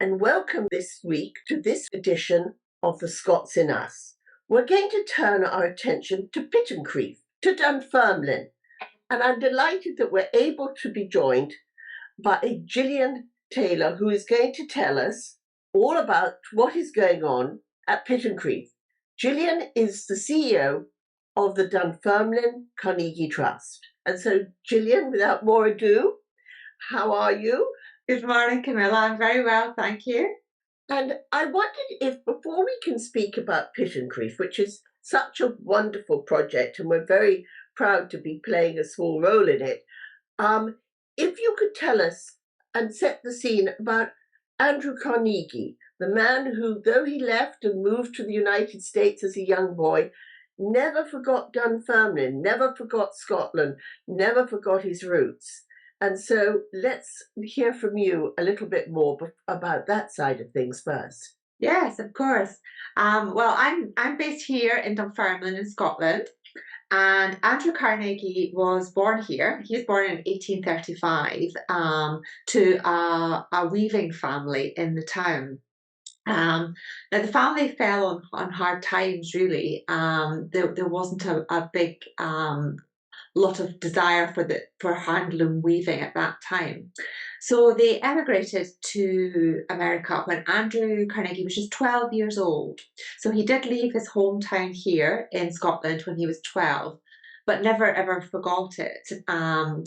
and welcome this week to this edition of The Scots in Us. We're going to turn our attention to Pittencrieff, to Dunfermline, and I'm delighted that we're able to be joined by Gillian Taylor, who is going to tell us all about what is going on at Pittencrieff. Gillian is the CEO of the Dunfermline Carnegie Trust. And so, Gillian, without more ado, how are you? Good morning, Camilla. I'm very well, thank you. And I wondered if, before we can speak about Pittencrieff, which is such a wonderful project, and we're very proud to be playing a small role in it, if you could tell us and set the scene about Andrew Carnegie, the man who, though he left and moved to the United States as a young boy, never forgot Dunfermline, never forgot Scotland, never forgot his roots. And so let's hear from you a little bit more about that side of things first. Yes, of course. Well, I'm based here in Dunfermline in Scotland, and Andrew Carnegie was born here. He was born in 1835 to a weaving family in the town. Now the family fell on hard times, really. There wasn't a big lot of desire for handloom weaving at that time. So they emigrated to America when Andrew Carnegie was just 12 years old. So he did leave his hometown here in Scotland when he was 12, but never ever forgot it. The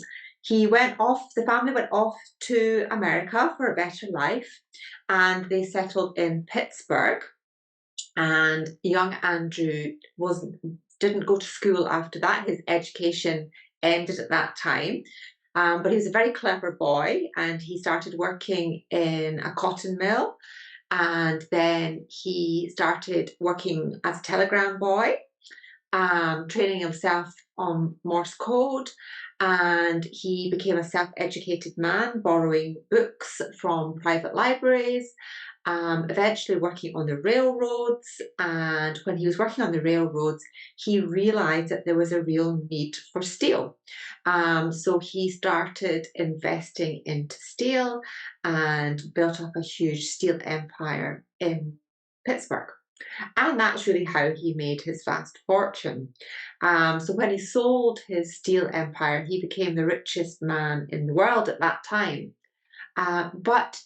family went off to America for a better life, and they settled in Pittsburgh. And young Andrew didn't go to school after that. His education ended at that time. But he was a very clever boy, and he started working in a cotton mill. And then he started working as a telegram boy, training himself on Morse code. And he became a self-educated man, borrowing books from private libraries, eventually working on the railroads. And when he was working on the railroads, he realized that there was a real need for steel. So he started investing into steel and built up a huge steel empire in Pittsburgh. And that's really how he made his vast fortune. So when he sold his steel empire, he became the richest man in the world at that time. But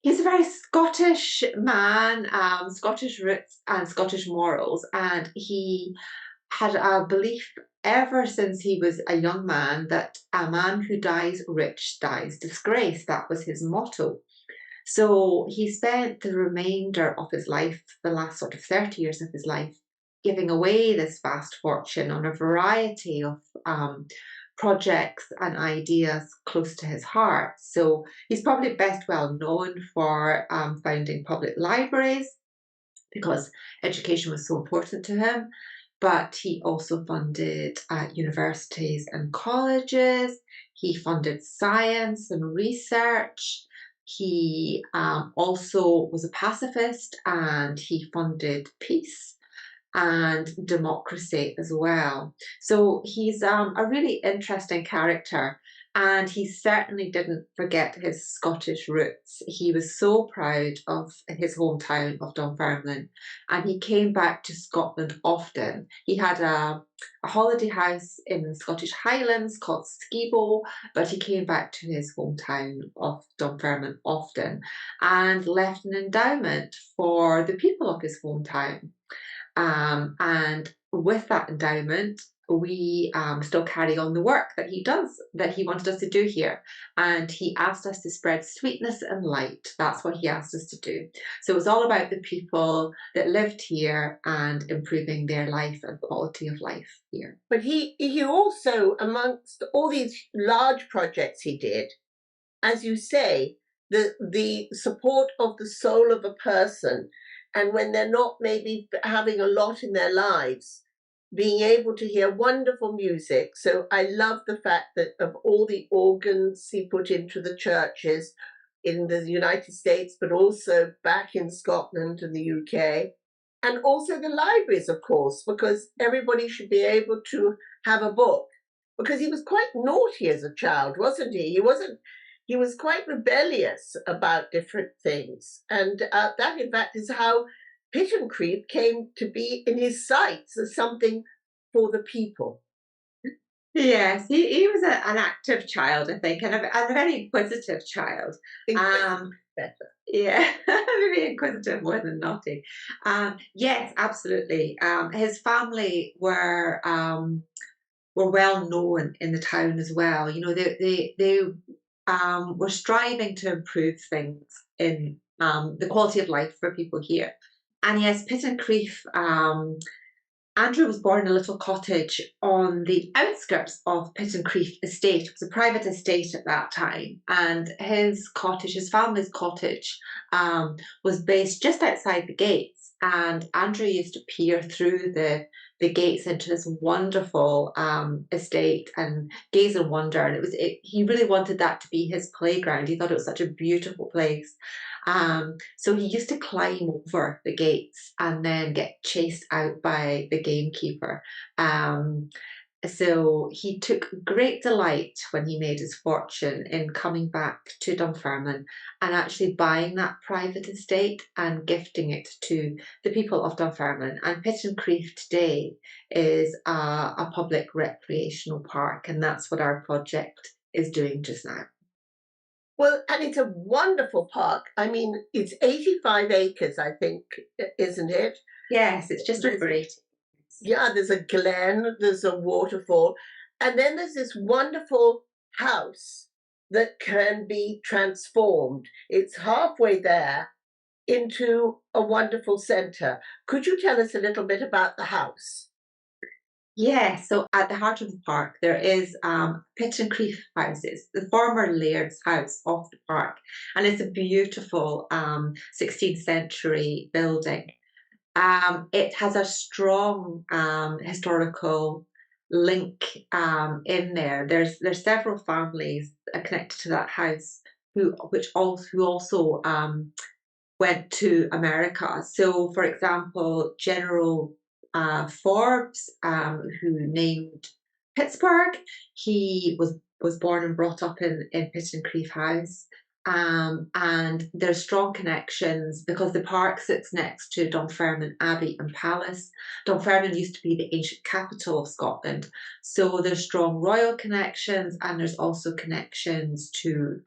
he's a very Scottish man, Scottish roots and Scottish morals, and he had a belief ever since he was a young man that a man who dies rich dies disgraced. That was his motto. So he spent the remainder of his life, the last sort of 30 years of his life, giving away this vast fortune on a variety of projects and ideas close to his heart. So he's probably best well known for founding public libraries, because education was so important to him. But he also funded universities and colleges. He funded science and research. He also was a pacifist, and he funded peace and democracy as well. So he's a really interesting character, and he certainly didn't forget his Scottish roots. He was so proud of his hometown of Dunfermline, and he came back to Scotland often. He had a holiday house in the Scottish Highlands called Skibo, but he came back to his hometown of Dunfermline often and left an endowment for the people of his hometown. And with that endowment, we still carry on the work that he wanted us to do here. And he asked us to spread sweetness and light. That's what he asked us to do. So it was all about the people that lived here and improving their life and quality of life here. But he also, amongst all these large projects he did, as you say, the support of the soul of a person, and when they're not maybe having a lot in their lives, being able to hear wonderful music. So I love the fact that of all the organs he put into the churches in the United States, but also back in Scotland and the UK, and also the libraries, of course, because everybody should be able to have a book. Because he was quite naughty as a child, wasn't he? he was quite rebellious about different things. And that, in fact, is how Pittencrieff came to be in his sights as something for the people. Yes, he was an active child, I think, and a very inquisitive child. Inquisitive, Um, better. yeah, maybe inquisitive more than naughty. Yes, absolutely. His family were well known in the town as well. You know, they were striving to improve things in the quality of life for people here. And yes, Pittencrieff Andrew was born in a little cottage on the outskirts of Pittencrieff Estate. It was a private estate at that time, and his cottage, his family's cottage, was based just outside the gates. And Andrew used to peer through the gates into this wonderful estate and gaze in wonder. And he really wanted that to be his playground. He thought it was such a beautiful place. So he used to climb over the gates and then get chased out by the gamekeeper. Um, so he took great delight when he made his fortune in coming back to Dunfermline and actually buying that private estate and gifting it to the people of Dunfermline. And Pittencrieff today is a public recreational park, and that's what our project is doing just now. Well, and it's a wonderful park. I mean, it's 85 acres, I think, isn't it? Yes, it's just There's, over 80. yeah, there's a glen, there's a waterfall, and then there's this wonderful house that can be transformed. It's halfway there into a wonderful centre. Could you tell us a little bit about the house? Yeah, so at the heart of the park, there is Pittencrieff houses, the former laird's house of the park, and it's a beautiful 16th century building. It has a strong historical link in there. There's several families connected to that house who also went to America. So, for example, General Forbes, who named Pittsburgh, he was born and brought up in Pittencrieff House. And there's strong connections because the park sits next to Dunfermline Abbey and Palace. Dunfermline used to be the ancient capital of Scotland, so there's strong royal connections, and there's also connections to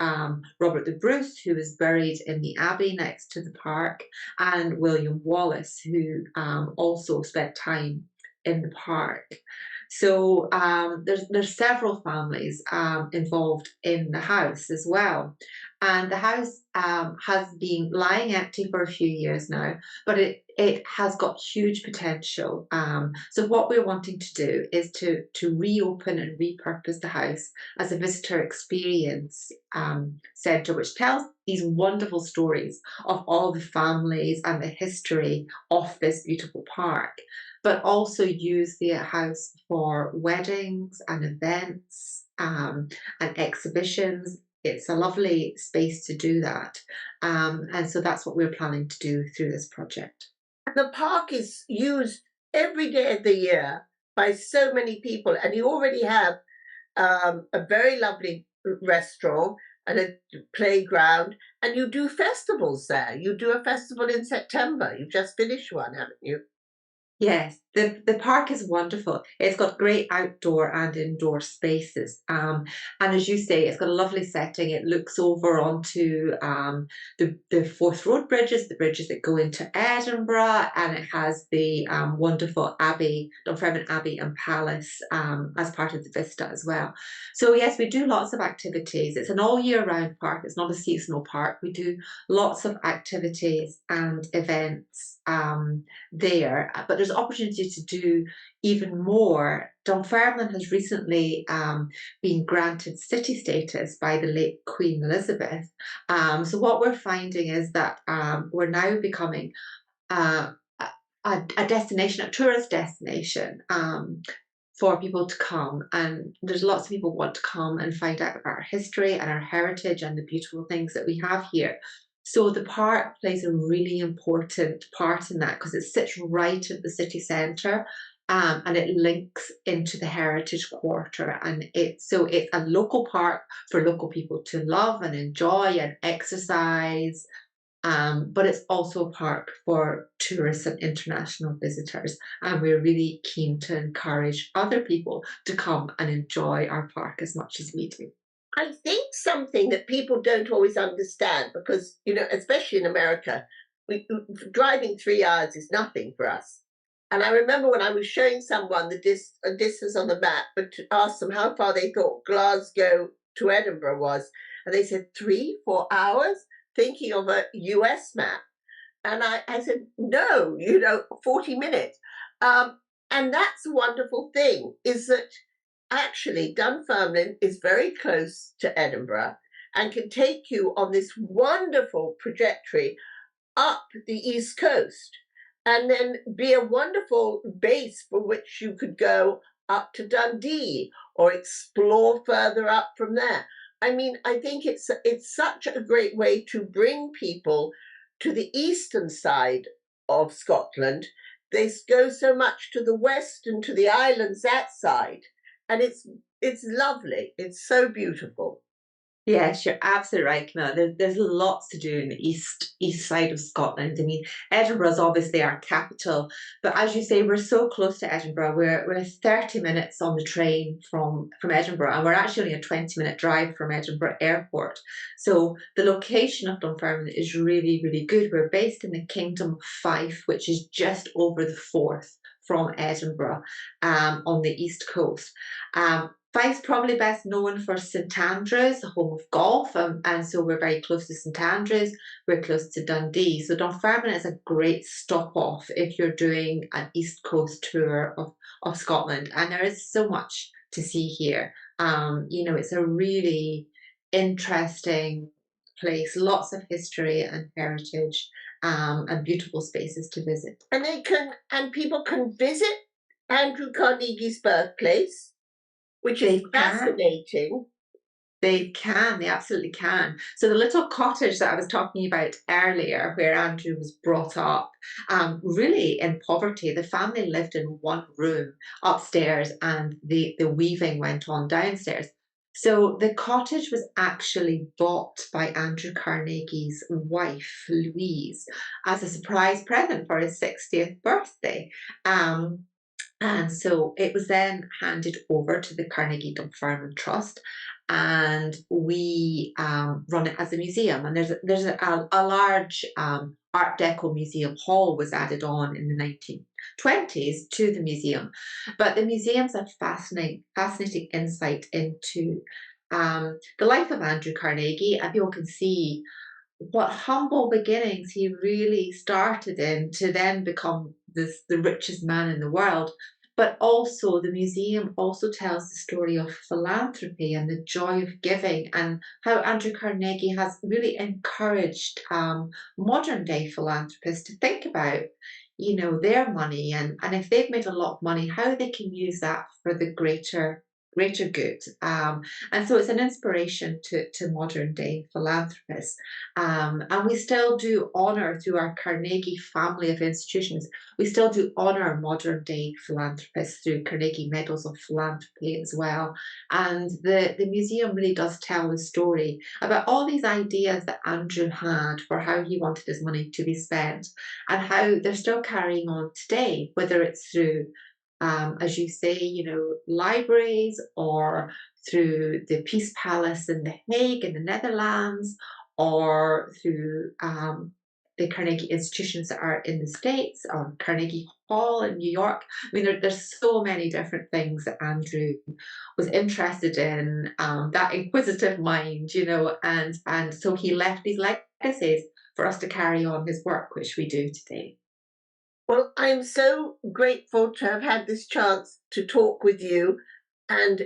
Robert the Bruce, who is buried in the abbey next to the park, and William Wallace, who also spent time in the park. So there's several families involved in the house as well, and the house has been lying empty for a few years now, but it has got huge potential. So what we're wanting to do is to reopen and repurpose the house as a visitor experience centre, which tells these wonderful stories of all the families and the history of this beautiful park, but also use the house for weddings and events and exhibitions. It's a lovely space to do that. And so that's what we're planning to do through this project. The park is used every day of the year by so many people, and you already have a very lovely restaurant and a playground, and you do festivals there. You do a festival in September. You've just finished one, haven't you? Yes, the park is wonderful. It's got great outdoor and indoor spaces. And as you say, it's got a lovely setting. It looks over onto the Forth Road bridges, the bridges that go into Edinburgh, and it has the wonderful Abbey, Dunfermline Abbey and Palace as part of the vista as well. So yes, we do lots of activities. It's an all year round park. It's not a seasonal park. We do lots of activities and events there, but there's opportunity to do even more. Dunfermline has recently been granted city status by the late Queen Elizabeth. So what we're finding is that we're now becoming a destination, a tourist destination. For people to come, and there's lots of people who want to come and find out about our history and our heritage and the beautiful things that we have here. So the park plays a really important part in that because it sits right at the city centre. and it links into the Heritage Quarter. And it's a local park for local people to love and enjoy and exercise. But it's also a park for tourists and international visitors. And we're really keen to encourage other people to come and enjoy our park as much as we do. I think something that people don't always understand, because, especially in America, driving 3 hours is nothing for us. And I remember when I was showing someone a distance on the map, but to ask them how far they thought Glasgow to Edinburgh was, and they said 3, 4 hours, thinking of a US map. And I said, no, 40 minutes. And that's a wonderful thing, is that actually Dunfermline is very close to Edinburgh and can take you on this wonderful trajectory up the East Coast, and then be a wonderful base for which you could go up to Dundee or explore further up from there. I mean, I think it's such a great way to bring people to the eastern side of Scotland. They go so much to the west and to the islands that side, and it's lovely. It's so beautiful. Yes, you're absolutely right, Camilla. There's lots to do in the east side of Scotland. I mean, Edinburgh is obviously our capital, but as you say, we're so close to Edinburgh. We're 30 minutes on the train from Edinburgh, and we're actually only a 20-minute drive from Edinburgh Airport. So the location of Dunfermline is really, really good. We're based in the Kingdom of Fife, which is just over the Forth from Edinburgh, on the east coast. Fife's probably best known for St Andrews, the home of golf, and so we're very close to St Andrews. We're close to Dundee, so Dunfermline is a great stop off if you're doing an East Coast tour of Scotland, and there is so much to see here. It's a really interesting place, lots of history and heritage, and beautiful spaces to visit. And people can visit Andrew Carnegie's birthplace, which is They can. fascinating. They absolutely can. So the little cottage that I was talking about earlier, where Andrew was brought up, really in poverty, the family lived in one room upstairs and the weaving went on downstairs. So the cottage was actually bought by Andrew Carnegie's wife, Louise, as a surprise present for his 60th birthday. And so it was then handed over to the Carnegie Dunfermline Trust, and we run it as a museum. And there's a large Art Deco museum hall was added on in the 1920s to the museum. But the museum's a fascinating insight into the life of Andrew Carnegie, and people can see what humble beginnings he really started in to then become the richest man in the world. But also the museum also tells the story of philanthropy and the joy of giving, and how Andrew Carnegie has really encouraged modern day philanthropists to think about their money, and if they've made a lot of money, how they can use that for the greater good. And so it's an inspiration to modern day philanthropists. And we still do honour, through our Carnegie family of institutions, we still do honour modern day philanthropists through Carnegie Medals of Philanthropy as well. And the museum really does tell the story about all these ideas that Andrew had for how he wanted his money to be spent, and how they're still carrying on today, whether it's through as you say, libraries, or through the Peace Palace in The Hague in the Netherlands, or through the Carnegie institutions that are in the States, or Carnegie Hall in New York. I mean, there's so many different things that Andrew was interested in, that inquisitive mind, and so he left these legacies for us to carry on his work, which we do today. Well, I'm so grateful to have had this chance to talk with you and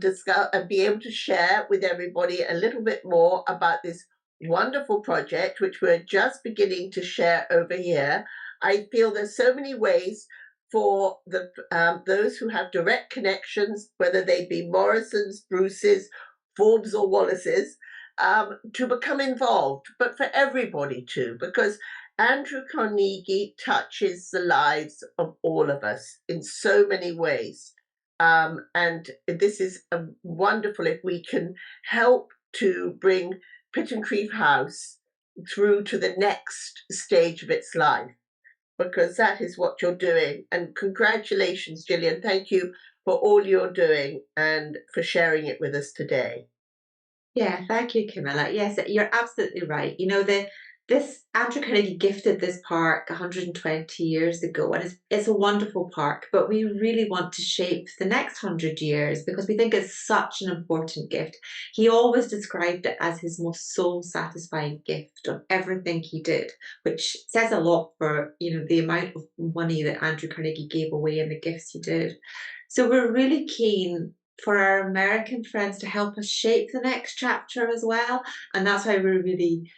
discuss and be able to share with everybody a little bit more about this wonderful project, which we're just beginning to share over here. I feel there's so many ways for those who have direct connections, whether they be Morrisons, Bruces, Forbes, or Wallaces, to become involved, but for everybody too, because Andrew Carnegie touches the lives of all of us in so many ways. And this is wonderful if we can help to bring Pittencrieff House through to the next stage of its life, because that is what you're doing. And congratulations, Gillian. Thank you for all you're doing and for sharing it with us today. Yeah, thank you, Camilla. Yes, you're absolutely right. You know, this Andrew Carnegie gifted this park 120 years ago, and it's a wonderful park. But we really want to shape the next 100 years because we think it's such an important gift. He always described it as his most soul-satisfying gift of everything he did, which says a lot for the amount of money that Andrew Carnegie gave away and the gifts he did. So we're really keen for our American friends to help us shape the next chapter as well. And that's why we're really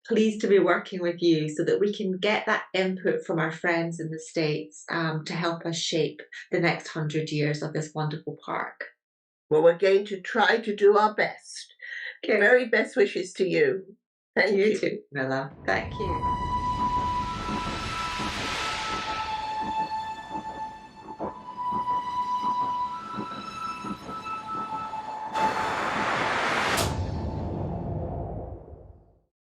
pleased to be working with you so that we can get that input from our friends in the States to help us shape the next 100 years of this wonderful park. Well, we're going to try to do our best. Okay. Very best wishes to you. Thank You you. too, Mila. Thank you.